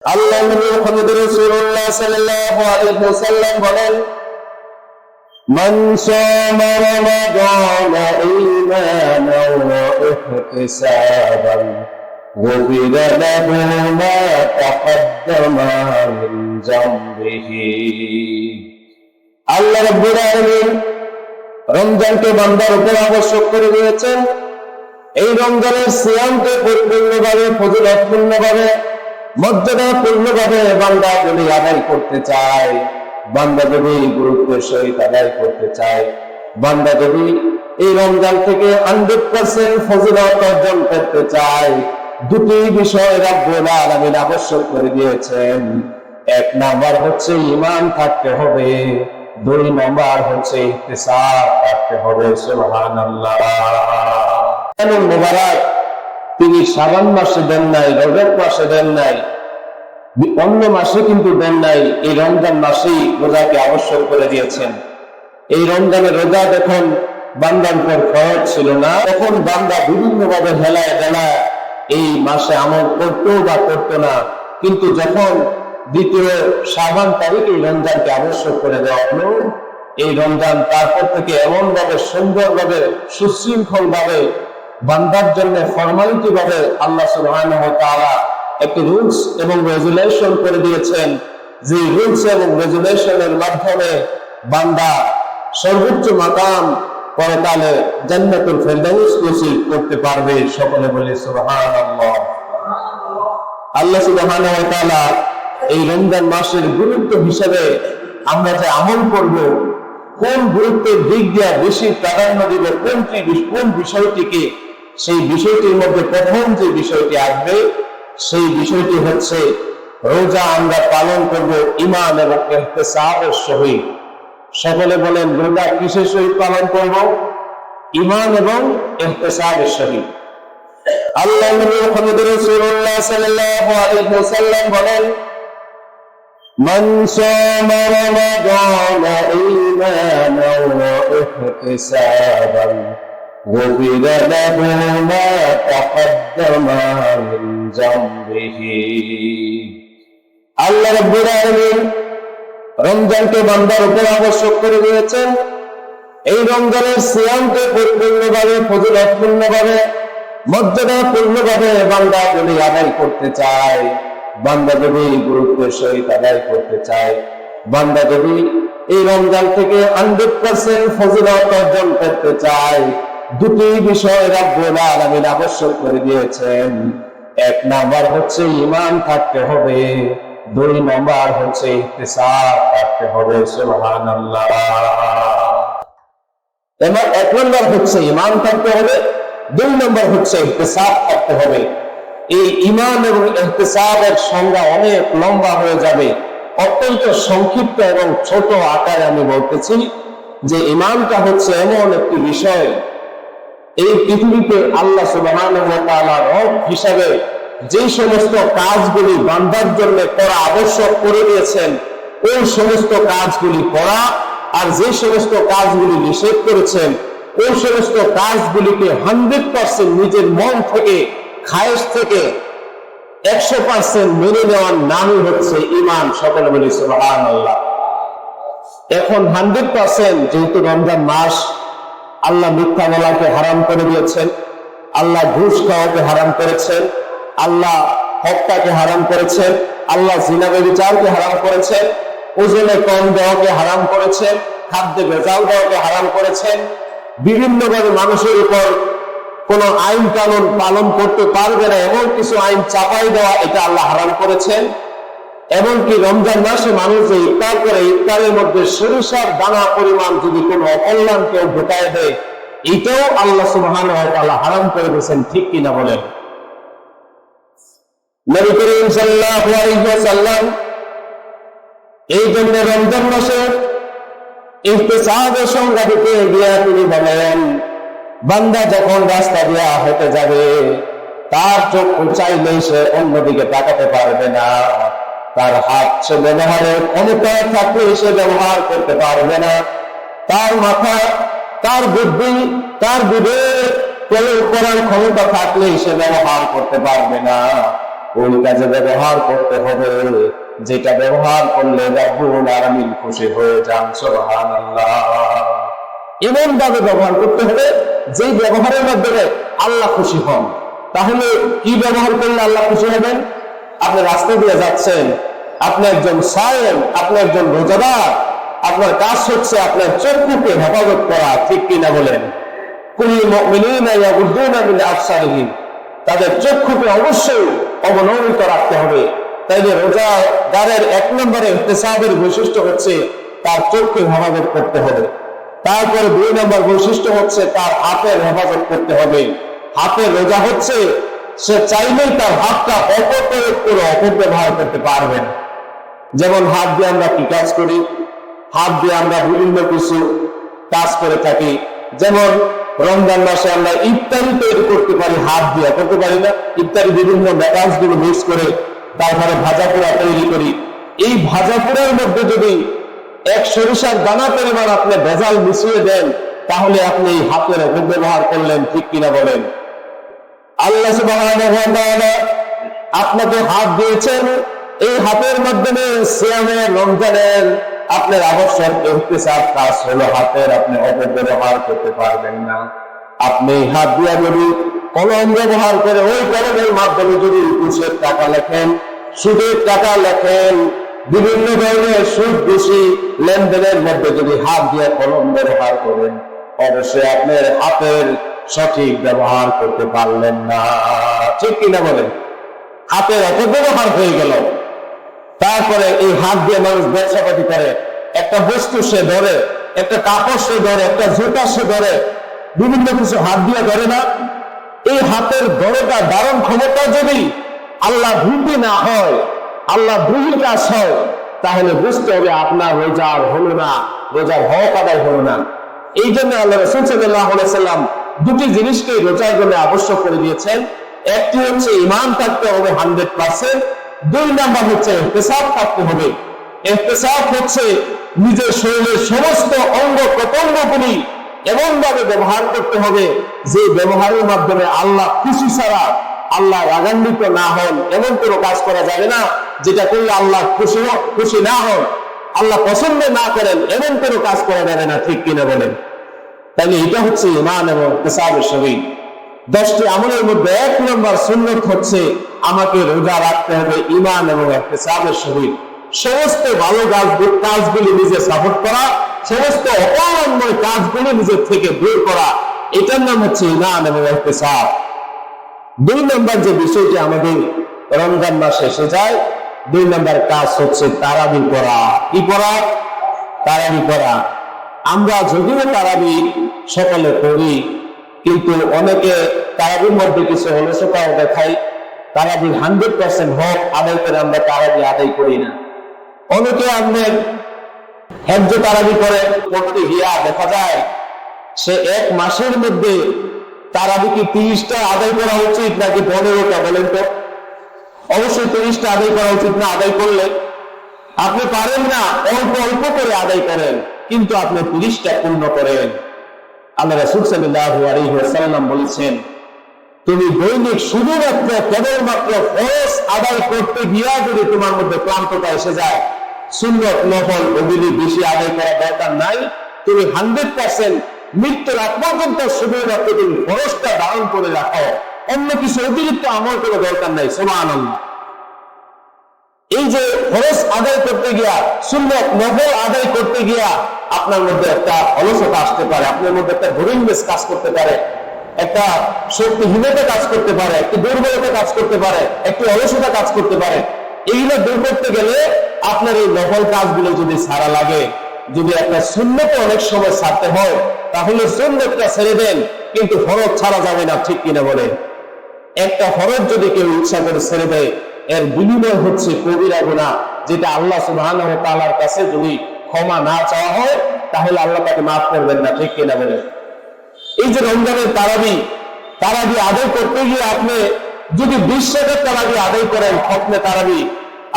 আল্লাহ নবী মুহাম্মদ রাসূলুল্লাহ সাল্লাল্লাহু আলাইহি ওয়াসাল্লাম বলেন, মান সামা রমাদানা ঈমানান ওয়া ইহতিসাবান গুফিরা লাহু মা তাকাদ্দামা মিন যামবিহি। আল্লাহ রাব্বুল আলামিন রমজানকে বান্দার উপর আবশ্যক করে দিয়েছেন। এই রমজানের সিয়ামকে পরিপূর্ণভাবে, ফজিলতপূর্ণভাবে, মর্যাদাপূর্ণভাবে বান্দা যদি আদায় করতে চায়, বান্দা যদি গুরুত্বের সহিত আদায় করতে চায়, বান্দা যদি এই রমজান থেকে 100% ফজিলত অর্জন করতে চায়, দুটি বিষয় রাব্বুল আলামিন আবশ্যক করে দিয়েছেন। এক নাম্বার হচ্ছে ঈমান থাকতে হবে, দুই নাম্বার হচ্ছে ইহতিসাব থাকতে হবে। সুবহানাল্লাহ। মুবারক তিনি শাবান মাসে দেন নাই, রজব মাসে দেন নাই, অন্য মাসে কিন্তু দেন নাই, এই রমজান মাসেই রোজাকে আবশ্যক করে দিয়েছেন। এই রমজানের রোজা যখন বান্দার উপর ফরজ ছিল না, তখন বান্দা বিভিন্ন ভাবে হেলায় বেলায় এই মাসে আমল করতো বা করতো না, কিন্তু যখন দ্বিতীয় শাবান তারিখে এই রমজানকে আবশ্যক করে দেওয়া হলো, এই রমজান তারপর থেকে এমন ভাবে সুন্দরভাবে, সুশৃঙ্খল ভাবে বান্দার জন্য ফরমালিটি ভাবে আল্লাহ সুবহানাহু ওয়া তাআলা একটি রুলস এবং রেজুলেশন করে দিয়েছেন, যে রুলস এবং রেজুলেশনের মাধ্যমে বান্দা সর্বোচ্চ মাকাম পরকালে জান্নাতুল ফেরদাউস নসিব করতে পারবে। সকলে বলি সুবহানাল্লাহ। আল্লাহ সুবহানাহু ওয়া তাআলা এই রমজান মাসের গুরুত্ব হিসেবে আমরা যে আমল করব, কোন গুরুত্বের দিক দিয়ে বেশি প্রাধান্য দিব, কোন বিষয়টিকে, সেই বিষয়টির মধ্যে প্রথম যে বিষয়টি আসবে সেই বিষয়টি হচ্ছে রোজা আমরা পালন করব ঈমান এবং ইহতিসাবের সহিত। সকলে বলেন, রোজা কিসের সহিত পালন করব? ঈমান এবং ইহতিসাবের সহিত। আল্লাহ নবী মুহাম্মদ রাসূলুল্লাহ সাল্লাল্লাহু আলাইহি ওয়াসাল্লাম বলেন, মান সামা রমাদানা ঈমানান ওয়া ইহতিসাবান গুফিরা লাহু মা তাকাদ্দামা মিন যামবিহি। আল্লাহ রাব্বুল আলামিন রমজানকে বান্দার উপর আবশ্যক করে দিয়েছেন। এই রমজানের সিয়ামকে পরিপূর্ণভাবে, ফজিলতপূর্ণভাবে, মর্যাদাপূর্ণভাবে বান্দা যদি আদায় করতে চায়, বান্দা যদি গুরুত্বের সহিত আদায় করতে চায়, বান্দা যদি এই রমজান থেকে 100% ফজিলত অর্জন করতে চায়, দুটি বিষয় রাব্বুল আলামিন আবশ্যক করে দিয়েছেন। এক নাম্বার হচ্ছে ঈমান থাকতে হবে, দুই নাম্বার হচ্ছে ইহতিসাব থাকতে হবে। সুবহানাল্লাহ। এবার এক নাম্বার হচ্ছে ঈমান থাকতে হবে, দুই নাম্বার হচ্ছে ইহতিসাব থাকতে হবে। এই ঈমান এবং ইহতিসাবের সংজ্ঞা অনেক লম্বা হয়ে যাবে, অত্যন্ত সংক্ষিপ্ত এবং ছোট আকারে আমি বলতেছি যে ঈমানটা হচ্ছে এমন একটি বিষয়, এই পৃথিবীতে আল্লাহ সুবহানাহু ওয়া তাআলা রব হিসাবে যে সমস্ত কাজগুলি বান্দার জন্য করা আবশ্যক করে দিয়েছেন, ওই সমস্ত কাজগুলি করা, আর যে সমস্ত কাজগুলি নিষেধ করেছেন ওই সমস্ত কাজগুলিকে 100% নিজের মন থেকে, খায়েশ থেকে 100% মেনে নেওয়ার নামই হচ্ছে ঈমান। সকলে বলি সুবহানাল্লাহ। এখন 100%, যেহেতু রমজান মাস, আল্লাহ মিথ্যা বলাকে হারাম করে দিয়েছেন, আল্লাহ ঘুষ খাওয়াকে হারাম করেছেন, আল্লাহ হত্যাকে হারাম করেছেন, আল্লাহ জিনা ব্যভিচারকে হারাম করেছেন, ওজনে কম দেওয়াকে হারাম করেছেন, খাদ্যে ভেজাল দেওয়াকে হারাম করেছেন, বিভিন্নভাবে মানুষের উপর কোন আইন কানুন পালন করতে পারবে না এমন কিছু আইন চাপাই দেওয়া, এটা আল্লাহ হারাম করেছেন। এমনকি রমজান মাসে মানুষ যে ইফতার করে, ইফতারের মধ্যে সরিষার দানা পরিমাণ যদি কোনো অকল্যাণ কেউ ঢুকায় দেয়, এটাও আল্লাহ সুবহানাহু ওয়া তাআলা হারাম করে দিয়েছেন। ঠিক কিনা বলেন? নবী করিম সাল্লাল্লাহু আলাইহি ওয়াসাল্লাম এই জন্য রমজান মাসে ইহতিসাবের সংজ্ঞা দিতে গিয়ে তিনি বলেন, বান্দা যখন রাস্তা দিয়ে হেঁটে যাবে, তার চোখ চাইলেই সে অন্যদিকে তাকাতে পারবে না, তার হাত সে ব্যবহারের ক্ষমতা থাকলে সে ব্যবহার করতে পারবে না, তার মাথা, তার বুদ্ধি, তার বিবেক প্রয়োগ করার ক্ষমতা থাকলে সে ব্যবহার করতে পারবে না। ওই কাজে ব্যবহার করতে হবে যেটা ব্যবহার করলে রব্বুল আলামিন খুশি হয়ে যান। সুবহানাল্লাহ। এমন ভাবে ব্যবহার করতে হবে যে ব্যবহারের মাধ্যমে আল্লাহ খুশি হন। তাহলে কি ব্যবহার করলে আল্লাহ খুশি হবেন? আপনি রাস্তা দিয়ে যাচ্ছেন, আপনি একজন সায়েম, আপনি একজন রোজাদার, আপনার কাজ হচ্ছে আপনার চক্ষুকে হেফাজত করা, ঠিক কিনা বলেন? কুল্লুল মুমিনিনা ইয়াগুদ্দুনা মিন আবসারিহিম, তাদের চক্ষুকে অবশ্যই অবনমিত রাখতে হবে। তাইলে রোজাদারের 1 নম্বরে ইহতিসাবের বৈশিষ্ট্য হচ্ছে তার চক্ষু হেফাজত করতে হবে। তারপরে 2 নম্বর বৈশিষ্ট্য হচ্ছে তার হাতের হেফাজত করতে হবে। হাতের রোজা হচ্ছে সে চাইলেই তার হাতটা অপপ্রয়োগ করে অপব্যবহার করতে পারবেন। যেমন হাত দিয়ে আমরা কি কাজ করি? হাত দিয়ে আমরা বিভিন্ন কিছু কাজ করে থাকি। যেমন রমজান মাসে আমরা ইফতারি তৈরি করতে পারি, হাত দিয়ে করতে পারি না? ইফতারি বিভিন্ন মেকানিজম গুলো মিক্স করে তারপরে ভাজা পোড়া তৈরি করি। এই ভাজা পোড়ার মধ্যে যদি 1 সরিষার দানা পরিমাণ আপনি ভেজাল মিশিয়ে দেন, তাহলে আপনি এই হাতের অপব্যবহার করলেন, ঠিক কিনা বলেন? আল্লাহ সুবহানাহু ওয়া তাআলা আপনাকে হাত দিয়েছেন, এই হাতের মাধ্যমে সিয়ামের, রমজানের আপনার আবশ্যক ইহতিসাব কাজ হলো হাতের আপনি অপব্যবহার করতে পারবেন না। আপনি হাত দিয়ে যদি কলম ব্যবহার করে ওই কলমের মাধ্যমে যদি ঘুষের টাকা লেখেন, সুদের টাকা লেখেন, বিভিন্ন ধরনের সুদ ঘুষি লেনদেনের মধ্যে যদি হাত দিয়ে কলম ব্যবহার করেন, অবশ্যই আপনার হাতের সঠিক ব্যবহার করতে পারলেন না, ঠিক কিনা বলেন? হাতের অপব্যবহার হয়ে গেল। তারপরে এই হাত দিয়ে মানুষ ব্যবসাপাতি করে, একটা বস্তু সে ধরে, একটা কাপড় সে ধরে, একটা জুতা সে ধরে, বিভিন্ন কিছু হাত দিয়ে ধরে না? এই হাতের ধরেটা ধারণ ক্ষমতা যদি আল্লাহ ভীতি না হয়, আল্লাহ দ্রোহী কাজ হয়, তাহলে বুঝতে হবে আপনার রোজার হলো না, রোজার হক আদায় হলো না। এই জন্য আল্লাহ রাসূল সাল্লাল্লাহু আলাইহি সাল্লাম 2টি জিনিসকে রোজার জন্য আবশ্যক করে দিয়েছেন। একটি হচ্ছে ঈমান থাকতে হবে 100%, 2 নাম্বার হচ্ছে ইহতিসাব থাকতে হবে। ইহতিসাব হচ্ছে নিজের শরীরের সমস্ত অঙ্গ প্রত্যঙ্গগুলি এমন ভাবে ব্যবহার করতে হবে যে ব্যবহারের মাধ্যমে আল্লাহ খুশি ছাড়া, আল্লাহ রাগান্বিত না হন, এমন কোনো কাজ করা যাবে না যেটা করলে আল্লাহ খুশি না হন, আল্লাহ পছন্দ না করেন, এমন কোনো কাজ করা যাবে না, ঠিক কিনা বলেন? তাহলে এটা হচ্ছে ঈমান এবং ইহতিসাবের সহিত 10টি আমলের মধ্যে 1 নম্বর সুন্নাত হচ্ছে আমাকে রোজা রাখতে হবে ঈমান এবং ইহতিসাবের সহিত। সমস্ত ভালো কাজগুলি নিজে সাপোর্ট করা, সমস্ত অকল্যাণময় কাজগুলি নিজের থেকে দূর করা, এটার নাম হচ্ছে ঈমান এবং ইহতিসাব। 2 নম্বর যে বিষয়টি আমাদের রমজান মাসে এসে যায়, 2 নম্বর কাজ হচ্ছে তারাবি করা। কি করা? তারাবি করা। আমরা যদিও তারাবি সকালে করি, কিন্তু অনেকে তারাবির মধ্যে কিছু অলসতাও দেখাই। তারাবির 100% হক আদায় করে আমরা তারাবি আদায় করি না। অনেকে আপনার হেজ্জ তারাবি করে, করতে গিয়া দেখা যায় সে 1 মাসের মধ্যে তারাবি কি 30টা আদায় করা উচিত নাকি 15টা? বলেন তো। অবশ্যই 30টা আদায় করা উচিত না। আদায় করলে আপনি পারেন না, অল্প অল্প করে আদায় করেন, কিন্তু আপনি 30টা পূর্ণ করেন। আল্লাহ রাসূল সাল্লাল্লাহু আলাইহি ওয়াসাল্লাম বলেছেন, তুমি দৈনিক শুধুমাত্র কেবলমাত্র ফরজ আদায় করতে গিয়া যদি তোমার মধ্যে ক্লান্ততা এসে যায়, সুন্নত নফল ওগুলি বেশি আদায় করা দরকার নাই। তুমি 100% মৃত্যুর আগ পর্যন্ত শুধুমাত্র তুমি ফরজটা ধারণ করে রাখো, অন্য কিছু অতিরিক্ত আমল কোনো দরকার নাই। সুবহানাল্লাহ। এই যে ফরজ আদায় করতে গিয়া, সুন্নত নফল আদায় করতে গিয়া আপনার মধ্যে একটা অলসতা আসতে পারে, আপনার মধ্যে একটা বোরিংনেস কাজ করতে পারে, একটা শক্তিহীনতা কাজ করতে পারে, একটু দুর্বলতা কাজ করতে পারে, একটু অলসতা কাজ করতে পারে। এইগুলো দূর করতে গেলে আপনার এই নফল কাজগুলো যদি ছাড়া লাগে, যদি একটা সুন্নত অনেক সময় ছাড়তে হয়, তাহলে সুন্নতটা ছেড়ে দেন, কিন্তু ফরজ ছাড়া যাবে না, ঠিক কিনা বলে? একটা ফরজ যদি কেউ ইচ্ছা করে ছেড়ে দেয়, এর বিনিময় হচ্ছে কবিরা গুনাহ, যেটা আল্লাহ সুবহানাহু ওয়া তাআলার কাছে যদি ক্ষমা না চাওয়া হয়, তাহলে আল্লাহ তাকে মাফ করবেন না, ঠিক কিনা বলে? এই যে রমজানের তারাবি আদায় করতে গিয়ে আপনি যদি 20 রাকাত তারাবি আদায় করেন, খতমে তারাবি,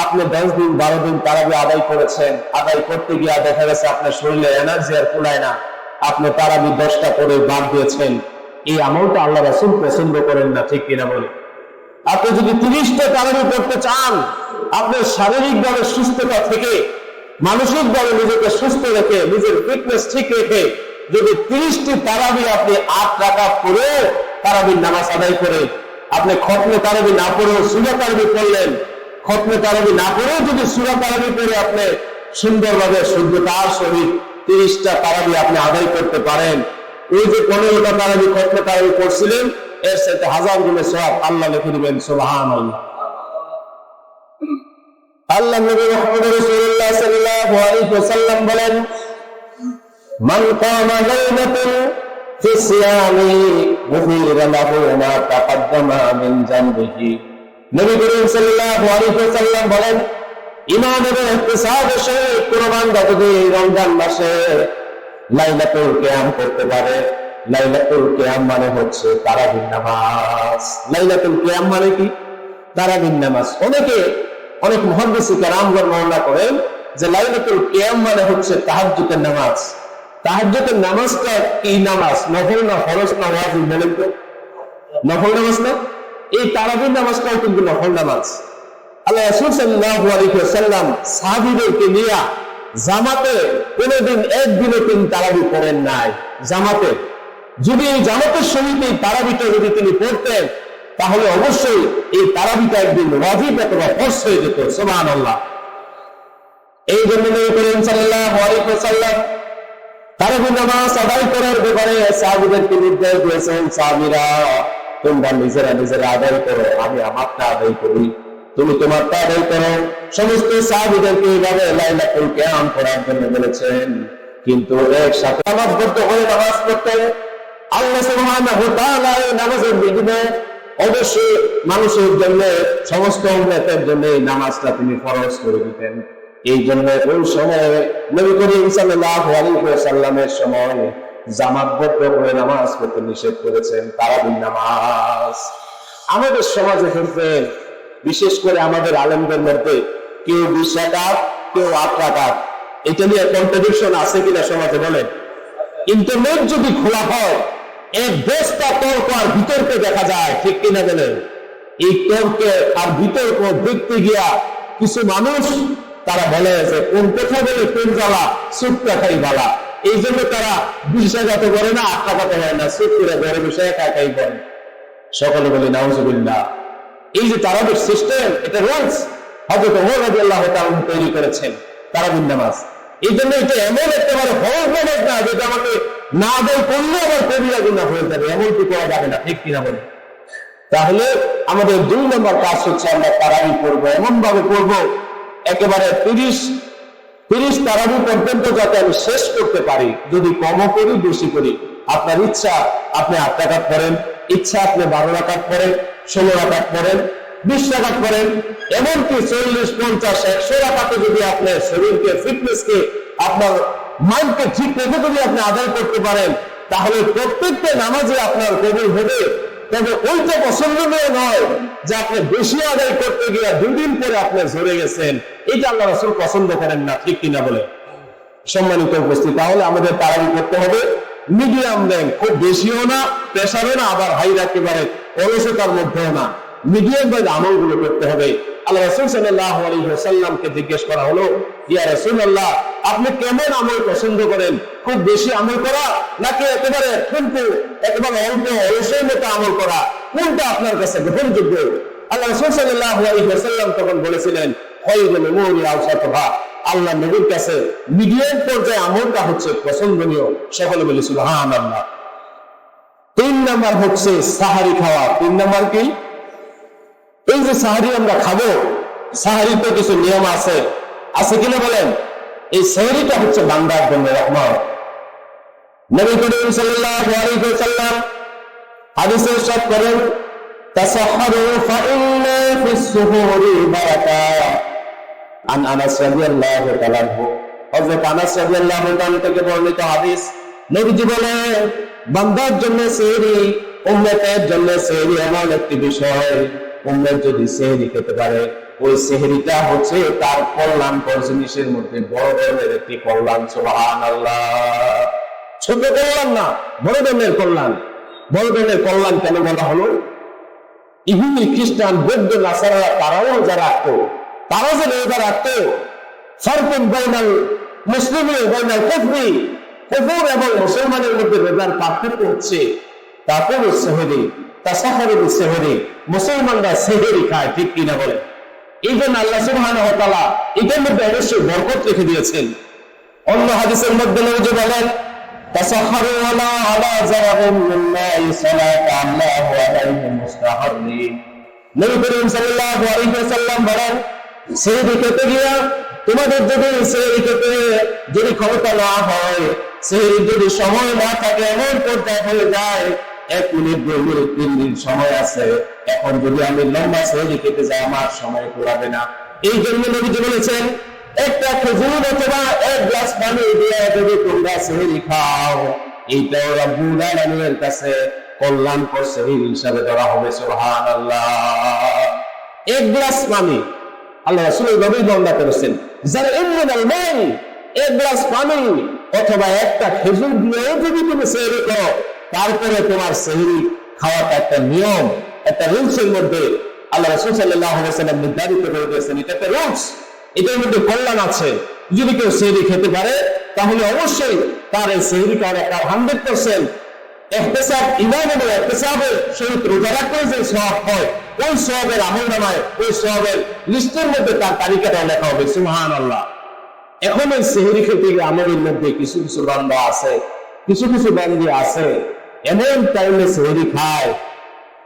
আপনি 10 দিন 12 দিন তারাবি আদায় করেছেন, আদায় করতে গিয়ে দেখা গেছে আপনার শরীরে এনার্জি আর কুলায় না, আপনি তারাবি 10টা করে বাদ দিয়েছেন, এই আমলটা আল্লাহ রাসূল পছন্দ করেন না, ঠিক কিনা বলে? আপনি যদি 30টা তারাবি পড়তে চান, আপনার শারীরিকভাবে সুস্থতা থেকে মানসিকভাবে নিজেকে সুস্থ রেখে নিজের ফিটনেস ঠিক রেখে যদি 30টি তারাবি আপনি 8 রাকাত পড়ে তারাবির নামাজ আদায় করে, আপনি খতমে তারাবি না পড়েও সূরা তারাবি পড়লেন, খতমে তারাবি না পড়েও যদি সূরা তারাবি পড়ে আপনি সুন্দরভাবে শুদ্ধতার সহিত 30টা তারাবি আপনি আদায় করতে পারেন, ওই যে 15টা তারাবি খতমে তারাবি পড়ছিলেন এর সাথে 1000 গুণে সওয়াব আল্লাহ লিখে দিবেন। সুবহানাল্লাহ। আল্লাহ নবী মুহাম্মদ রাসূলুল্লাহ সাল্লাল্লাহু আলাইহি ওয়াসাল্লাম বলেন, মান কামা লাইলাতান ফি সিয়ামি গুফিরা লাহু মা তাকাদ্দামা মিন জানবিহি। নবী করিম সাল্লাল্লাহু আলাইহি ওয়াসাল্লাম বলেন, ঈমান এবং ইহতিসাবের সহিত কোন বান্দা যদি রমজান মাসে লাইলাতুল কিয়াম করতে পারে, লাইলাতুল কিয়াম মানে হচ্ছে তারাবির নামাজ। লাইলাতুল কিয়াম মানে কি? তারাবির নামাজ। অনেক মুহাদ্দিস কেরামগণ বর্ণনা করেন যে লাইলাতুল কিয়াম মানে হচ্ছে তাহাজ্জুদের নামাজ। তাহাজ্জুদের নামাজটা কি নামাজ? নফল না ফরজ না ওয়াজিব? বলেন তো। নফল নামাজ না? এই তারাবির নামাজটাও কিন্তু নফল নামাজ। আল্লাহ রাসূল সাল্লাল্লাহু আলাইহি ওয়াসাল্লাম সাহাবীদেরকে নিয়ে জামাতে কোনদিন একদিনও তিনি তারাবি পড়েন নাই। জামাতে যদি এই জামাতের সহিত এই তারাবিটা যদি তিনি পড়তেন তাহলে অবশ্যই এই তারাবিটা একদিন ওয়াজিব অথবা ফরজ হয়ে যেত। সুবহানাল্লাহ। এই জন্য নবী করিম সাল্লাল্লাহু আলাইহি ওয়াসাল্লাম তারাবি নামাজ আদায় করার ব্যাপারে সাহাবীদেরকে নির্দেশ দিয়েছেন, সাহাবীরা তোমরা নিজেরা আদায় করো, আমি আমারটা আদায় করি, তুমি তোমারটা আদায় করো। সমস্ত সাহাবীদেরকে এইভাবে লাইলাতুল কিয়াম পড়ার জন্য বলেছেন, কিন্তু একসাথে নামাজবদ্ধ হয়ে নামাজ পড়তেন। আল্লাহ সুবহানাহু ওয়া তাআলা এই নামাজের বিধিনে অবশ্যই মানুষের জন্য সমস্ত উম্মতের জন্য এই নামাজটা তিনি ফরজ করে দিতেন। এই জন্য ওই সময় নবী করিম সাল্লাল্লাহু আলাইহি ওয়াসাল্লামের সময় জামাতবদ্ধ হয়ে নামাজ পড়তে নিষেধ করেছেন, তারাবির নামাজ। আমাদের সমাজে ক্ষেত্রে বিশেষ করে আমাদের আলেমদের মধ্যে কেউ 20 রাকাত, কেউ 8 রাকাত, এটা নিয়ে কন্ট্রাডিকশন আছে কিনা সমাজে বলেন? ইন্টারনেট যদি খোলা হয় এক দেশটা তর্ক আর বিতর্কে দেখা যায়, ঠিক কিনা বলেন? এই তর্কে আর বিতর্ক দেখতে গিয়া কিছু মানুষ তারা বলে যে কোন কথা বলে কোন জ্বালা চুপ রাখাই বালা, এই জন্য তারা 20 রাকাত করে না, 8 রাকাত হয় না, চুপ করে ঘরে বসে একাই বলে। সকলে বলি নাউজুবিল্লাহ। এই যে তারাবির সিস্টেম, এটা রুলস হযরত ওমর রাদিয়াল্লাহু তাআলা তৈরি করেছেন তারাবির নামাজ। এই জন্য এটা এমন একেবারে ফরজ নামাজ না যেটা আমাকে না আদায় করলে আবার কবিরা গুনাহ হয়ে যাবে, এমনটি করা যাবে না, ঠিক কিনা বলে? তাহলে আমাদের 2 নম্বর কাজ হচ্ছে আমরা তারাবি পড়বো, এমন ভাবে পড়বো একেবারে 30 তারাবি পর্যন্ত যাতে আমি শেষ করতে পারি। যদি কমও করি বেশি করি, আপনার ইচ্ছা আপনি 8 রাকাত পড়েন, ইচ্ছা আপনি 12 রাকাত পড়েন, 16 রাকাত পড়েন, 20 রাকাত পড়েন, এমনকি 40, 50, 100 রাকাতে যদি আপনার শরীরকে ফিটনেসকে আপনার মাইন্ডকে ঠিক রেখে যদি আপনি আদায় করতে পারেন তাহলে প্রত্যেকটা নামাজে আপনার কবুল হবে। তবে ওইটা পছন্দনীয় নয় যে আপনি বেশি আদায় করতে গিয়ে 2 দিন পরে আপনি ঝরে গেছেন, এটা আল্লাহ রাসূল পছন্দ করেন না, ঠিক কিনা বলে? সম্মানিত উপস্থিতি, তাহলে আমাদের তারাবি করতে হবে মিডিয়াম র্যাঙ্ক, খুব বেশিও না, প্রেসারও না, আবার হাই একেবারে অলসতার মধ্যেও না, মিডিয়াম ভাবে আমলগুলো করতে হবে। আল্লাহ রাসূল সাল্লাল্লাহু আলাইহি ওয়াসাল্লামকে জিজ্ঞেস করা হলো, ইয়া রাসূলুল্লাহ, আপনি কেমন আমল পছন্দ করেন? খুব বেশি আমল করা নাকি একেবারে কিন্তু একেবারে অল্প অলসের মতো আমল করা, কোনটা আপনার কাছে গ্রহণযোগ্য? আল্লাহ রাসূল সাল্লাল্লাহু আলাইহি ওয়াসাল্লাম তখন বলেছিলেন, খায়রুল উমুরি আওসাতুহা, আল্লাহ নবীর কাছে মিডিয়াম পর্যায়ে আমলটা হচ্ছে পছন্দনীয়। সকলে বলি সুবহানাল্লাহ। 3 নাম্বার হচ্ছে সাহারি খাওয়া। 3 নাম্বার কি? এই যে সাহারি আমরা খাবো, সাহারিতে কিছু নিয়ম আছে, আছে কিনা বলেন? এই সাহারিটা হচ্ছে বান্দার জন্য রহমত। নবী করিম সাল্লাল্লাহু আলাইহি ওয়াসাল্লাম হাদিসে ইরশাদ করেন, তাসাহহারু ফাইন্না ফিস সুহুরি বারাকা। আন আনাস রাদিয়াল্লাহু তাআলা আনহু, হযরত আনাস রাদিয়াল্লাহু তাআলা থেকে বর্ণিত হাদিস, নবীজি বলেন, বান্দার জন্য সেহরি, উম্মতের জন্য সেহরি এমন একটি বিষয়, উম্মত যদি সেহরি খেতে পারে ওই সেহরিটা হচ্ছে তার কল্যাণকর জিনিসের মধ্যে বড় ধরনের একটি কল্যাণ। সুবহানাল্লাহ। ছোট কল্যাণ না, বড় ধরনের কল্যাণ। বড় ধরনের কল্যাণ কেন বলা হলো? ইহুদি খ্রিস্টান বৌদ্ধ নাসারারা তারাও রোজা রাখতো, তারা যে রোজা রাখতো ফারকুন বাইনাল মুসলিমি বাইনাল কুফরি, কুফর এবং মুসলমানের মধ্যে রোজার পার্থক্য হচ্ছে তারপর সেহরি তাসাহারুল সেহরি, মুসলমানরা সেহরি খায়, ঠিক কিনা বলে? এই জন্য আল্লাহ সুবহানাহু ওয়া তাআলা এটার মধ্যে অবশ্যই বরকত রেখে দিয়েছেন। অন্য হাদিসের মধ্যে নবী বলেন তাসাহারু ওয়ালা আলা জারাবিন মিন মাই সালাত আল্লাহু আলাইহি মুস্তাহারি। নবী করিম সাল্লাল্লাহু আলাইহি ওয়াসাল্লাম বলেন সেহরি খেতে গিয়া তোমাদের যদি সেহরি খেতে যদি ক্ষমতা না হয়, সেহরি যদি সময় না থাকে, এমন পর্যায়ে হয়ে যায় 1 মিনিট 2 মিনিট 3 মিনিট সময় আছে, এখন যদি আমি লম্বা সেহরি খেতে যাই আমার সময় কুলাবে না। এই জন্য নবীজি বলেছেন একটা খেজুর অথবা 1 গ্লাস পানি দিয়ে যদি তোমরা সেহরি খাও, এইটাও রব্বুল আলামিনের কাছে কল্যাণকর সেহরি হিসাবে ধরা হবে। সুবহানাল্লাহ। 1 গ্লাস পানি আল্লাহ রাসূল নবী বর্ণনা করেছেন, যার ইমনাল মান 1 গ্লাস পানি অথবা একটা খেজুর দিয়ে যদি তুমি সেহরি করো, তারপরে তোমার সেহরি খাওয়াটা একটা নিয়ম, একটা রুলসের মধ্যে আল্লাহ রাসূল সাল্লাল্লাহু আলাইহি ওয়াসাল্লাম নির্ধারিত করে দিয়েছেন। এটা একটা রুলস, এটার মধ্যে কল্যাণ আছে। যদি কেউ সেহরি খেতে পারে তাহলে অবশ্যই তার এই সেহরি খাওয়ার তার 100% ইহতিসাব, ঈমান এবং ইহতিসাবের সহিত রোজা রাখলে যে সওয়াব হয়, ওই সওয়াবের আমলনামায় ওই সওয়াবের লিস্টের মধ্যে তার তালিকাটা লেখা হবে। সুবহানাল্লাহ। এখন এই সেহরি খেতে গিয়ে আমাদের মধ্যে কিছু কিছু বান্দা আছে, কিছু কিছু বান্দি আছে এমন টাইমে সেহরি খায়,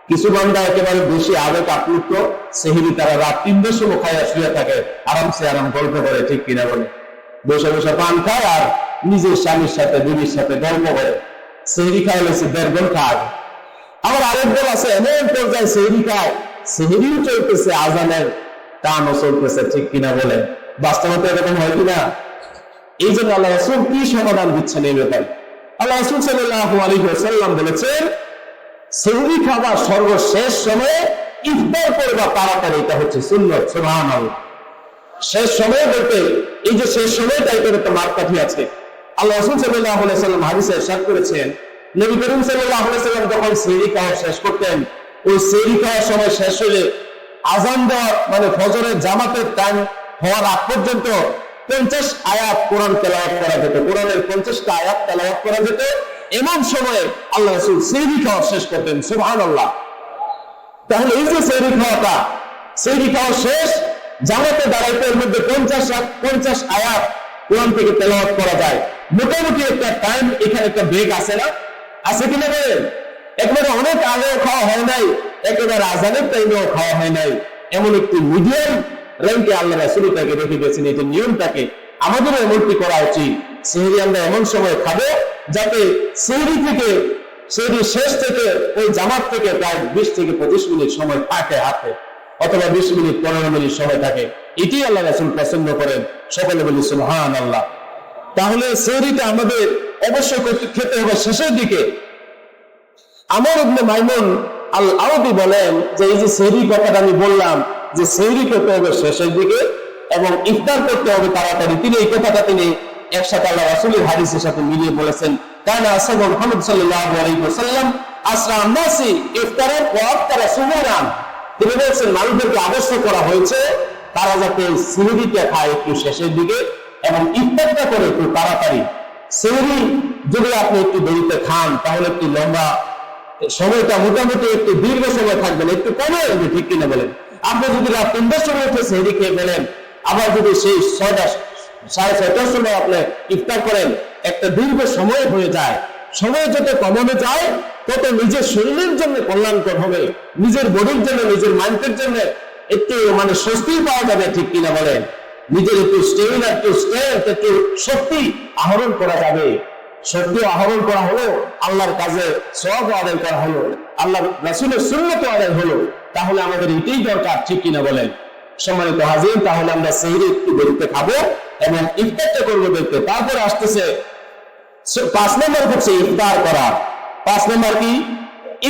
কিছু বান্দা একেবারে বেশি আবেগ আপ্লুত, সেহরি তারা রাত 3টার সময় খায় শুয়ে থাকে, আরামসে আরাম গল্প করে, ঠিক কিনা বলে? বসে বসে পান খায় আর নিজের স্বামীর সাথে বিবির সাথে গল্প করে। সেহরি খায় হয়েছে 1.5 ঘন্টা আগে। আবার আরেক দল আছে এমন পর্যায়ে সেহরি খায়, সেহরিও চলতেছে, আজানের টানও চলতেছে, ঠিক কিনা বলে? বাস্তবতা এরকম হয় কিনা? এই জন্য আল্লাহ রাসূল কি সমাধান দিচ্ছেন এই ব্যাপারে? আল্লাহ রাসূল সাল্লাল্লাহু আলাইহি ওয়াসাল্লাম বলেছেন সেহরি খাবার সর্বশেষ সময়ে ইফতার করবা তাড়াতাড়ি, এটা হচ্ছে সুন্নাত। সুবহানাল্লাহ। শেষ সময় বলতে এই যে শেষ সময়টা, এটার একটা মাপকাঠি আছে। আল্লাহ রাসূল সাল্লাল্লাহু আলাইহি ওয়াসাল্লাম হাদিসে ইরশাদ করেছেন, নবী করিম সাল্লাল্লাহু আলাইহি ওয়াসাল্লাম যখন সেহরি খাওয়া শেষ করতেন, ওই সেহরি খাওয়ার সময় শেষ হলে আযান দেওয়ার মানে ফজরের জামাতের টাইম হওয়ার আগ পর্যন্ত 50 আয়াত কোরআন তেলাওয়াত করা যেত, কোরআনের 50টা আয়াত তেলাওয়াত করা যেত। এমন সময়ে আল্লাহ রাসূল সেহরি খাওয়া শেষ করতেন। সুবহানাল্লাহ। তাহলে এই যে সেহরি খাওয়া শেষ, জামাতে দাঁড়াইতে এর মধ্যে 50 আয়াত কোরআন থেকে তেলাওয়াত করা যায়। মোটামুটি একটা টাইম, এখানে একটা ব্রেক আছে না? আছে কিনা বলেন? একবারে অনেক আগেও খাওয়া হয় নাই, একেবারে আজানের টাইমেও খাওয়া হয় নাই, এমন একটি মিডিয়াম র্যাঙ্কে আল্লাহ রাসূল তাকে রেখে দিয়েছেন। এই যে নিয়মটাকে আমাদেরও এমনটি করা উচিত। সেহরি আমরা এমন সময় খাবো যাতে সেহরি শেষ থেকে ওই জামাত থেকে প্রায় 20 থেকে 25 মিনিট সময় থাকে হাতে, অথবা 20 মিনিট 15 মিনিট সময় থাকে। এটি আল্লাহ রাসূল পছন্দ করেন। সকলে বলি সুবহানাল্লাহ। তাহলে সেহরিটা আমাদের অবশ্যই খেতে হবে শেষের দিকে। আমর ইবনে মাইমুন আল আওদি বলেন যে এই যে সেহরি কথাটা আমি বললাম যে সেহরি খেতে হবে শেষের দিকে এবং ইফতার করতে হবে তাড়াতাড়ি, তিনি এই কথাটা তিনি একসাথে আল্লাহ রাসূলের হাদিসের সাথে মিলিয়ে বলেছেন। কারণ আসহাবু মুহাম্মদ সাল্লাল্লাহু আলাইহি ওয়াসাল্লাম আসরা'আন নাসি ইফতারান ওয়া আফতারা সুবহান। তিনি বলেছেন মানুষদেরকে আদর্শ করা হয়েছে তারা যাতে সেহরিটা খায় একটু শেষের দিকে এবং ইফতারটা করে একটু তাড়াতাড়ি। সেহরি যদি আপনি একটু দেরিতে খান তাহলে একটু লম্বা সময়টা, মোটামুটি একটু দীর্ঘ সময় থাকবেন, একটু কমে আসবে, ঠিক কিনা বলেন? আপনি যদি রাত 3টার সময় উঠে সেহরি খেয়ে ফেলেন, আবার যদি সেই 6টা 6:30টার সময় আপনি ইফতার করেন, একটা দীর্ঘ সময় হয়ে যায়। সময় যত কমানো যায় তত নিজের শরীরের জন্য কল্যাণকর হবে, নিজের বডির জন্য, নিজের মাইন্ডের জন্য একটু মানে স্বস্তি পাওয়া যাবে, ঠিক কিনা বলেন? নিজের একটু স্টেমিনা, একটু স্ট্রেংথ, একটু শক্তি আহরণ করা যাবে। শক্তি আহরণ করা হলো, আল্লাহর কাজে সওয়াব আদায় করা হলো, আল্লাহর রাসূলের সুন্নাত আদায় হলো। তাহলে আমাদের এটাই দরকার, ঠিক কিনা বলেন? সম্মানিত হাজির, তাহলে আমরা সেহরি একটু দেরিতে খাবো এবং ইফতারটা করবো দেরিতে। তারপরে আসতেছে 5 নম্বর হচ্ছে ইফতার করা। 5 নম্বর কি?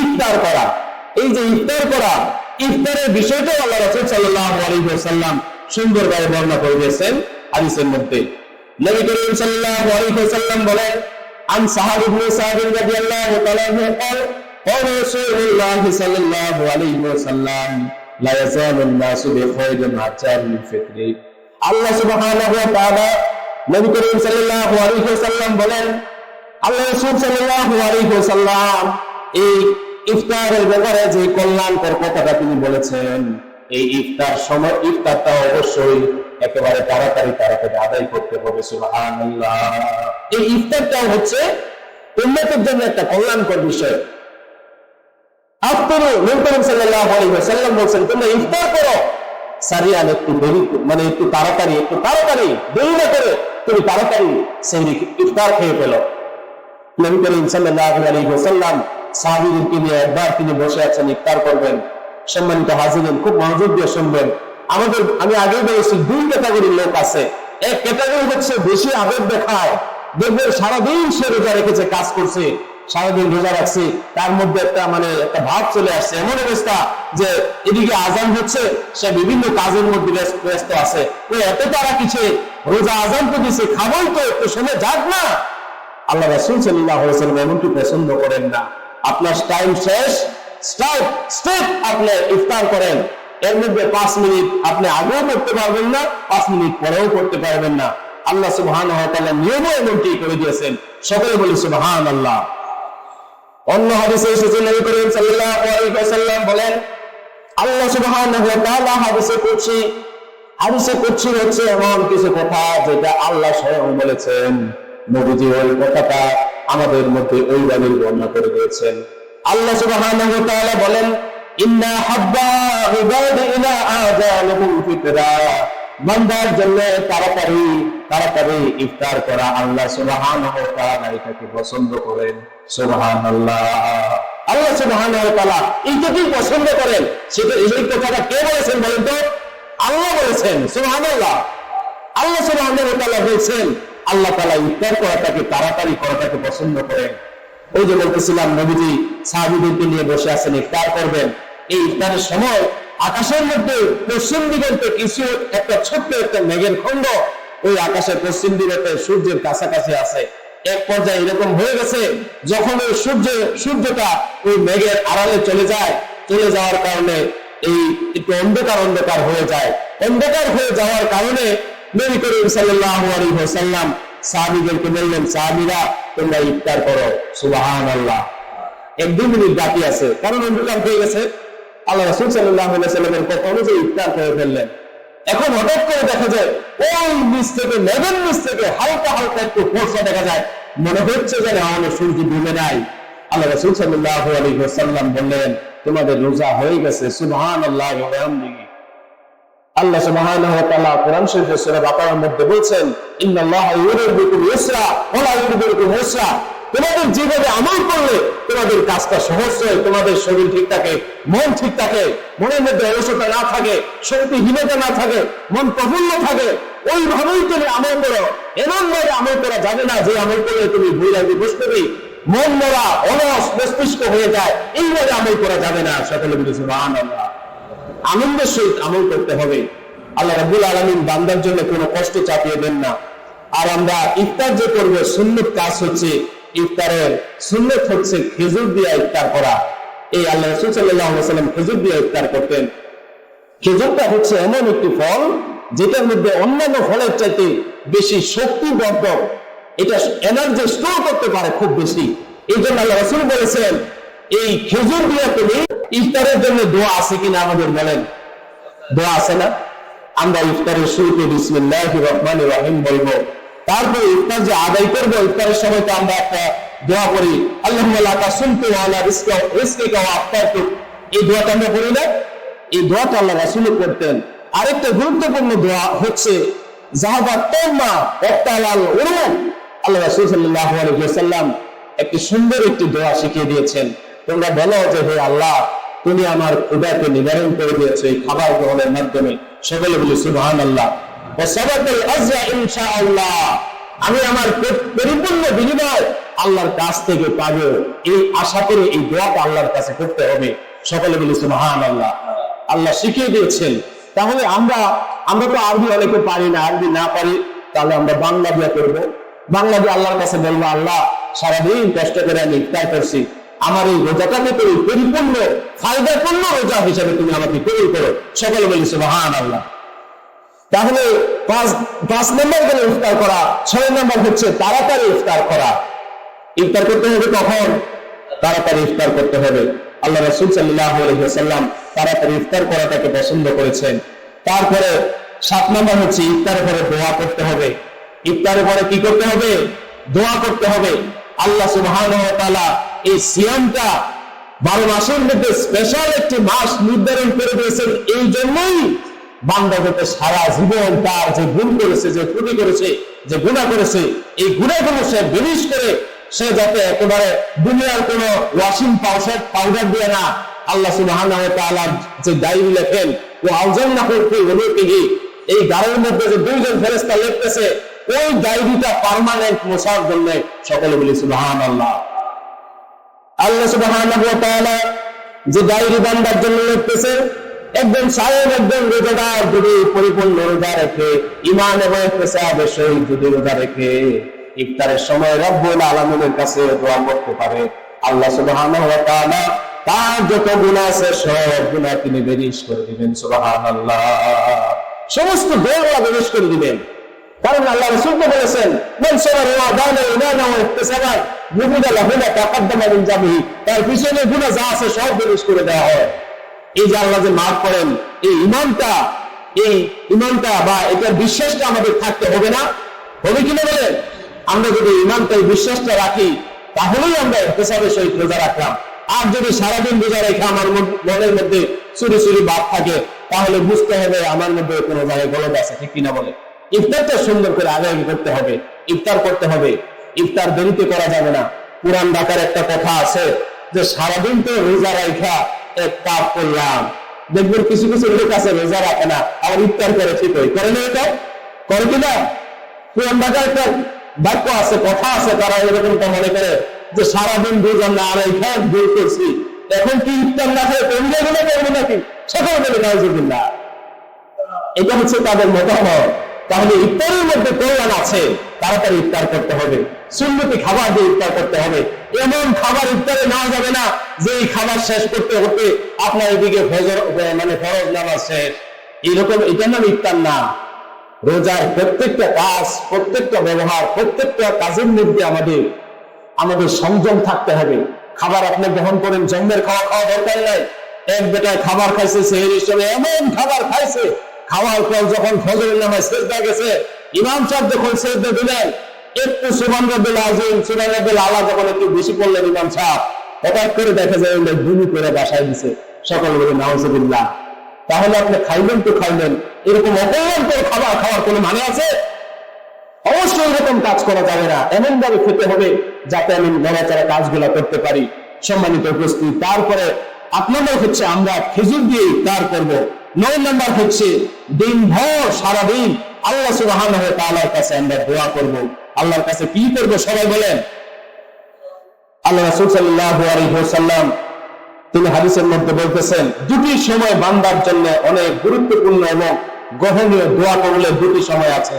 ইফতার করা। এই যে ইফতার করা, ইফতারের বিষয়টাও আল্লাহ রাসূল সাল্লাল্লাহু আলাইহি ওয়াসাল্লাম সুন্দরভাবে বর্ণনা করে দিয়েছেন হাদিসের মধ্যে। নবী করিম সাল্লাল্লাহু আলাইহি ওয়াসাল্লাম বলেন, আন সাহাব ইবনে সাদ রাদিয়াল্লাহু তাআলা আনহু قال রাসূলুল্লাহ সাল্লাল্লাহু আলাইহি ওয়াসাল্লাম লা ইয়াজালুন নাসু বিখাইরিন হাত্তা মিন ফিতরি। আল্লাহ সুবহানাহু ওয়া তাআলা নবী করিম সাল্লাল্লাহু আলাইহি ওয়াসাল্লাম বলেন, আল্লাহ রাসূল সাল্লাল্লাহু আলাইহি ওয়াসাল্লাম এই ইফতারের ব্যাপারে যে কল্যাণকর কথাটা তিনি বলেছেন, এই ইফতার সময় ইফতারটা অবশ্যই একেবারে তাড়াতাড়ি আদায় করতে হবে। সুবহানাল্লাহ। এই ইফতারটা হচ্ছে উম্মতের জন্য একটা কল্যাণকর বিষয়। আফতারু নবী করিম সাল্লাল্লাহু আলাইহি ওয়াসাল্লাম বলেন, তোমরা ইফতার করো সারিয়ান, একটু দেরি, মানে একটু তাড়াতাড়ি দেরি না করে তুমি তাড়াতাড়ি সেই ইফতার খেয়ে ফেলো। নবী করিম সাল্লাল্লাহু আলাইহি ওয়াসাল্লাম সাহাবীদেরকে নিয়ে একবার তিনি বসে আছেন, ইফতার করবেন। সম্মানিত হাজিরিন, খুব মনোযোগ দিয়ে শুনবেন। আমি আগেই বলেছি, দুই ক্যাটাগরির লোক আছে। এক ক্যাটাগরি হচ্ছে বেশি আবেগ দেখায়, দেখবেন সারাদিন সে রোজা রেখেছে, কাজ করছে, সারাদিন রোজা রাখছে, তার মধ্যে একটা ভাব চলে আসছে, এমন অবস্থা যে এদিকে আজান হচ্ছে, সে বিভিন্ন কাজের মধ্যে ব্যস্ত আছে। এত তারা কিছু রোজা আজান তো দিছে, খাবই তো, একটু সময় যাক না। আল্লাহ রাসূল সাল্লাল্লাহু আলাইহি ওয়াসাল্লাম এমনটি পছন্দ করেন না। আপনার টাইম শেষ, স্টেপ আপনি ইফতার করেন, এর মধ্যে 5 মিনিট আপনি আগেও করতে পারবেন না, 5 মিনিট পরেও করতে পারবেন না। আল্লাহ সুবহানাহু ওয়া তাআলা নিয়মও এমনটি করে দিয়েছেন। সকলে বলি সুবহানাল্লাহ। অন্য হাদিসে এসেছে, নবী করিম সাল্লাল্লাহু আলাইহি ওয়াসাল্লাম বলেন, আল্লাহ সুবহানাহু ওয়া তাআলা হাদিসে কুদসি হচ্ছে এমন কিছু কথা যেটা আল্লাহ স্বয়ং বলেছেন, নবীজি ওই কথাটা আমাদের মধ্যে ওইভাবে বর্ণনা করে দিয়েছেন। আল্লাহ সুবহানাহু ওয়া তাআলা বলেন, ইন্না হাব্বা ইবাদি ইলা আযালুহুম ফিতরা। বান্দার জন্য তাড়াতাড়ি ইফতার করা আল্লাহ সুবহানাহু ওয়া তাআলা এটাকে পছন্দ করেন। সুবহানাল্লাহ। আল্লাহ সুবহানাহু ওয়া তাআলা এইটাকে পছন্দ করেন। সেটা এই কথাটা কে বলেছেন বলেন তো? আল্লাহ বলেছেন। সুবহানাল্লাহ। আল্লাহ সুবহানাহু ওয়া তাআলা বলেছেন, আল্লাহ তাআলা ইফতার করাটাকে, তাড়াতাড়ি করাটাকে পছন্দ করেন। ওই যে বলতেছিলাম, নবীজি সাহাবীদেরকে নিয়ে বসে আছেন, ইফতার করবেন। এই ইফতারের সময় আকাশের মধ্যে পশ্চিম দিগন্তে কিছু ছোট্ট একটা মেঘের খণ্ড ওই আকাশের পশ্চিম দিগন্তে সূর্যের কাছাকাছি আছে। এক পর্যায়ে এরকম হয়ে গেছে, যখন ওই সূর্যটা ওই মেঘের আড়ালে চলে যাওয়ার কারণে এই একটু অন্ধকার হয়ে যায়। অন্ধকার হয়ে যাওয়ার কারণে নবী করিম সাল্লাল্লাহু আলাইহি ওয়াসাল্লাম সাহাবীদেরকে বললেন, সাহাবীরা তোমরা ইফতার করো। সুবহানাল্লাহ। 1-2 মিনিট বাকি আছে, কারণ অন্ধকার হয়ে গেছে। আল্লাহ রাসূল সাল্লাল্লাহু আলাইহি ওয়াসাল্লামের কথা অনুযায়ী ইফতার করে ফেললেন। এখন হঠাৎ করে দেখা যায় ওই নিচ থেকে, মেঘের নিচ থেকে হালকা একটু ফোঁসা দেখা যায়, মনে হচ্ছে যেন আমাদের সূর্য ডুবে নাই। আল্লাহ রাসূল সাল্লাল্লাহু আলাইহি ওয়াসাল্লাম বললেন, তোমাদের রোজা হয়ে গেছে। সুবহানাল্লাহ ওয়া বিহামদিহি। আল্লাহ সুবহানাহু ওয়া তাআলা কোরআন শরীফের সূরা বাকারার মধ্যে বলেছেন, ইন্নাল্লাহা ইউরিদু বিকুম ইউসরা ওয়া লা ইউরিদু বিকুম উসরা। তোমাদের যেভাবে আমল করলে তোমাদের কাজটা সহজ হয়, তোমাদের শরীর ঠিক থাকে, মন ঠিক থাকে, মনের মধ্যে অলসতা না থাকে, শক্তিহীনতা না থাকে, মন প্রফুল্ল থাকে, ওইভাবেই তুমি আমল করো। এমনভাবে আমল করা যাবে না যে আমল করলে তুমি বৈরাগী বসবে, মন মরা, অলস, মস্তিষ্ক হয়ে যায়। এইভাবে আমল করা যাবে না। সকলে বলি সুবহানাল্লাহ। আনন্দের সহিত আমল করতে হবে। আল্লাহ রাব্বুল আলামিন বান্দার জন্য কোনো কষ্ট চাপিয়ে দেন না। আর আমরা ইফতার যে করবো, সুন্নত কাজ হচ্ছে, ইফতারের সুন্নত হচ্ছে খেজুর দিয়ে ইফতার করা। এই আল্লাহ রাসূল সাল্লাল্লাহু আলাইহি ওয়াসাল্লাম খেজুর দিয়ে ইফতার করতেন। খেজুরটা হচ্ছে এমন একটি ফল যেটার মধ্যে অন্যান্য ফলের চাইতে বেশি শক্তিবর্ধক, এটা এনার্জি স্টোর করতে পারে খুব বেশি। এই জন্য আল্লাহ রাসূল বলেছেন, এই খেজুর দিয়ে তুমি ইফতারের জন্য দোয়া আছে কিনা আমাদের বলেন? দোয়া আছে না? আমরা ইফতারের শুরুতে বিসমিল্লাহির রহমানির রহিম বলবো, তারপর ইফতার যে আদায় করবো, ইফতারের সময় তো আমরা একটা দোয়া করি, আল্লাহুম্মা লাকা সুমতু ওয়া আলা রিজকিকা ওয়া আফতারতু। এই দোয়াটা আমরা করি না? এই দোয়াটা আল্লাহ রাসূল করতেন। আরেকটা গুরুত্বপূর্ণ দোয়া হচ্ছে যাহাবাত তাম্মা ওয়াক্তালাল উরুক। আল্লাহ রাসূল সাল্লাল্লাহু আলাইহি ওয়াসাল্লাম একটি সুন্দর একটি দোয়া শিখিয়ে দিয়েছেন। তোমরা বলো যে, হে আল্লাহ, তুমি আমার ক্ষুধাকে নিবারণ করে দিয়েছো এই খাবার গ্রহণের মাধ্যমে। সকলে বলি সুবহানাল্লাহ। ওয়া সাবাতাল আজরা ইনশাআল্লাহ। আমি আমার পরিপূর্ণ বিনিময় আল্লাহর কাছ থেকে পাবো, এই আশা করে এই দোয়াটা আল্লাহর কাছে করতে হবে। সকলে বলি সুবহানাল্লাহ। আল্লাহ শিখিয়ে দিয়েছেন। তাহলে আমরা তো আরবি অনেকে পারি না, আরবি না পারি, তাহলে আমরা বাংলা দিয়ে করবো। বাংলা দিয়ে আল্লাহর কাছে বলবো, আল্লাহ, সারাদিন কষ্ট করে আমি ইফতার করছি, আমার এই রোজাটাকে তুমি পরিপূর্ণ ফায়দাপূর্ণ রোজা হিসেবে তুমি আমাকে কবুল করো। সকলে বলি সুবহানাল্লাহ। তাহলে পাঁচ নম্বর গেলে ইফতার করা। 6 নম্বর হচ্ছে তাড়াতাড়ি ইফতার করা। ইফতার করতে হবে কখন? তাড়াতাড়ি ইফতার করতে হবে। আল্লাহ রাসূল সাল্লাল্লাহু আলাইহি ওয়াসাল্লাম তাড়াতাড়ি ইফতার করাটাকে পছন্দ করেছেন। তারপরে 7 নম্বর হচ্ছে ইফতারের পরে দোয়া করতে হবে। ইফতারের পরে কি করতে হবে? দোয়া করতে হবে। আল্লাহ সুবহানাহু ওয়া তাআলা এই সিয়ামটা 12 মাসের মধ্যে স্পেশাল একটি মাস নির্ধারণ করে দিয়েছেন। এই জন্যই বান্দা যাতে সারা জীবন তার যে ভুল করেছে, যে ত্রুটি করেছে, যে গুনাহ করেছে, এই গুনাহগুলো সে বিনিশ করে সে যাতে একেবারে দুনিয়ার কোন ওয়াশিং পাউডার দিয়ে না, আল্লাহ সুবহানাহু ওয়া তাআলা যে ডায়েরি লেখেন ও আউজান্নাহু ফি উলুকিহি, এই ডায়েরির মধ্যে যে 2 জন ফেরেশতা লিখতেছে ওই ডায়েরিটা পার্মানেন্ট মোছার জন্য সকলে বলি সুবহানাল্লাহ। আল্লাহ সুবহানাহু ওয়া তাআলা যে ডায়েরি বান্দার জন্য লিখতেছে, একজন সায়েম, একজন রোজাদার যদি পরিপূর্ণ রোজা রেখে ঈমান এবং ইহতিসাবের সহিত যদি রোজা রেখে ইফতারের সময় রব্বুল আলামিনের কাছে দোয়া করতে পারে, আল্লাহ সুবহানাহু ওয়া তাআলা তার যত গুনাহ আছে সব গুনাহ তিনি বেরিশ করে দিবেন। সুবহানাল্লাহ। সমস্ত দোয়া বেরিশ করে দিবেন। কারণ আল্লাহ রাসূল তো বলেছেন, মান সারা রমাদান ঈমানা ওয়া ইহতিসাবান গুফিরা লাহু মা তাকাদ্দামা মিন যামবিহি, তার পিছনে গুনাহ যা আছে সব বেরিশ করে দেওয়া হয়। এই যে আল্লাহ যে মাফ করেন, এই ঈমানটা বা এটার বিশ্বাসটা আমাদের থাকতে হবে না? হবে কিনা বলেন? আমরা যদি ঈমানটা, এই বিশ্বাসটা রাখি, তাহলেই আমরা ইহতিসাবের সহিত রোজা রাখলাম। আর যদি সারাদিন রোজা রেখে আমার মনের মধ্যে চুরি চুরি ভাব থাকে, তাহলে বুঝতে হবে আমার মধ্যে কোনো জায়গায় গলদ আছে। ঠিক কিনা বলে? ইফতারটা সুন্দর করে আগে করতে হবে, ইফতার করতে হবে। ইফতার দেরিতে করা যাবে না। পুরান ঢাকার একটা কথা আছে যে সারাদিন তো রোজা রাখা এক কাপ করলাম। দেখবেন কিছু কিছু লোক আছে রোজা রাখে না, আবার ইফতার করে ঠিক হয়, করে না? এটা করে কিনা? পুরান ঢাকার একটা বাক্য আছে, কথা আছে, তারা এরকমটা মনে করে যে সারাদিন রোজা না রাখা ভুল করছি, এখন কি ইফতার না খেয়ে কমে যাবে না, করবে নাকি? সকলে বলে নাউজুবিল্লাহ। এটা হচ্ছে তাদের মতামত। তাহলে ইফতারের মধ্যে কল্যাণ আছে, তাড়াতাড়ি ইফতার করতে হবে। সুন্নতি খাবার দিয়ে ইফতার করতে হবে। এমন খাবার ইফতারে নেওয়া যাবে না যে এই খাবার শেষ করতে হতে আপনার এদিকে ফরজ নামাজ শেষ, এইরকম। এটার নাম ইফতার না। রোজার প্রত্যেকটা কাজ, প্রত্যেকটা ব্যবহার, প্রত্যেকটা কাজের মধ্যে আমাদের সংযম থাকতে হবে। খাবার আপনি গ্রহণ করেন, জন্মের খাওয়া দরকার নাই। এক বেটায় খাবার খাইছে, সেহরির সময় এমন খাবার খাইছে, খাওয়ার পর যখন ফজরের নামাজ সিজদা গেছে, ইমাম সাহেব যখন সিজদা দিলেন, একটু সুবহানাল্লাহিল আযীম, সুবহানাল্লাহিল আলা যখন একটু বেশি পড়লেন ইমাম সাহেব, হঠাৎ করে দেখা যায় ভূমি করে বাসায় দিছে। সকলে বলে নাউজুবিল্লাহ। তাহলে আপনি খাইলেন তো খাইলেন, এরকম অপমানকর খাবার খাওয়ার কোনো মানে আছে? অবশ্যই এরকম কাজ করা যাবে না। এমন ভাবে খেতে হবে যাতে আমি নড়াচড়া কাজগুলা করতে পারি। সম্মানিত উপস্থিতি, তারপরে 8 নম্বর হচ্ছে আমরা খেজুর দিয়ে ইফতার করব। 9 নম্বর হচ্ছে দিনভর সারাদিন আল্লাহ সুবহানাহু ওয়া তাআলার কাছে আমরা দোয়া করব। আল্লাহর কাছে কি করব সবাই বলেন? আল্লাহ রাসূল সাল্লাল্লাহু আলাইহি ওয়াসাল্লাম তিনি হাদিসের মধ্যে বলতেছেন, 2টি সময় বান্দার জন্য অনেক গুরুত্বপূর্ণ এবং গ্রহণীয়। দোয়া করলে 2টি সময় আছে।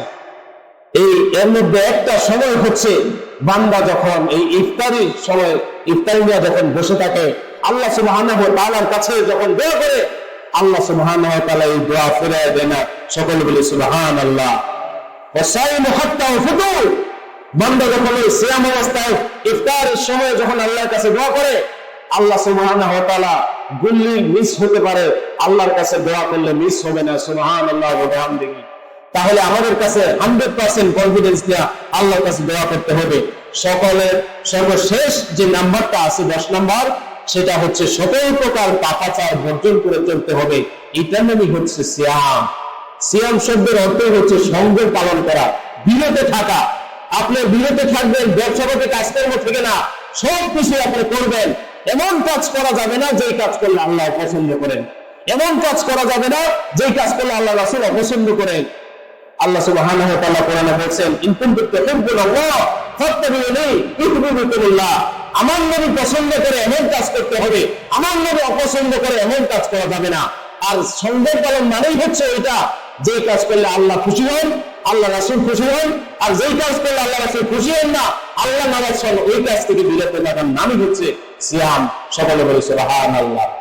এর মধ্যে একটা সময় হচ্ছে বান্দা যখন এই ইফতারির সময়, ইফতারি নিয়ে যখন বসে থাকে, আল্লাহ সুবহানাহু ওয়া তাআলার কাছে যখন দোয়া করে, আল্লাহ সুবহানাহু ওয়া তাআলা এই দোয়া ফিরিয়ে দেন না। সকলে বলি সুবহানাল্লাহ। ওয়াসাইমু হাত্তা ফুতুর, বান্দা যখন এই সিয়াম অবস্থায় ইফতারের সময় যখন আল্লাহর কাছে দোয়া করে, আল্লাহ সুবহানাহু ওয়া তাআলা গুল্লি মিস হতে পারে, আল্লাহর কাছে দোয়া করলে মিস হবে না। সুবহানাল্লাহ ওয়া বিহামদিহি। তাহলে আমাদের কাছে 100% কনফিডেন্স নিয়ে আল্লাহর কাছে দোয়া করতে হবে। সকলের সর্বশেষ যে নাম্বারটা আছে 10 নাম্বার, সেটা হচ্ছে 17 প্রকার পাপাচার বর্জন করে চলতে হবে। এটার নামই হচ্ছে সিয়াম। সিয়াম শব্দের অর্থ হচ্ছে সংযম পালন করা, বিরত থাকা। আপনি বিরত থাকবেন, ব্যবসাগত কাজকর্ম থেকে না, সব কিছু আপনি করবেন। এমন কাজ করা যাবে না যেই কাজ করলে আল্লাহ পছন্দ করেন, এমন কাজ করা যাবে না যেই কাজ করলে আল্লাহ রাসূল অপছন্দ করেন। আল্লাহ সুবহানাহু ওয়া তাআলা কোরআনে বলেন, ইন কুনতুম তুহিব্বুনাল্লাহ ফাত্তাবিউনি ইউহিব্বুকুমুল্লাহ। আমার নবী পছন্দ করে এমন কাজ করতে হবে, আমার নবী অপছন্দ করে এমন কাজ করা যাবে না। আর সংযম পালন মানেই হচ্ছে এটা, যে কাজ করলে আল্লাহ খুশি হন, আল্লাহ রাসূল খুশি হন, আর যেই কাজ করলে আল্লাহ রাসূল খুশি হন না, আল্লাহ নারাজ হন, ওই কাজ থেকে বিরত থাকার নামই হচ্ছে সিয়াম। সকলে বলি সুবহানাল্লাহ।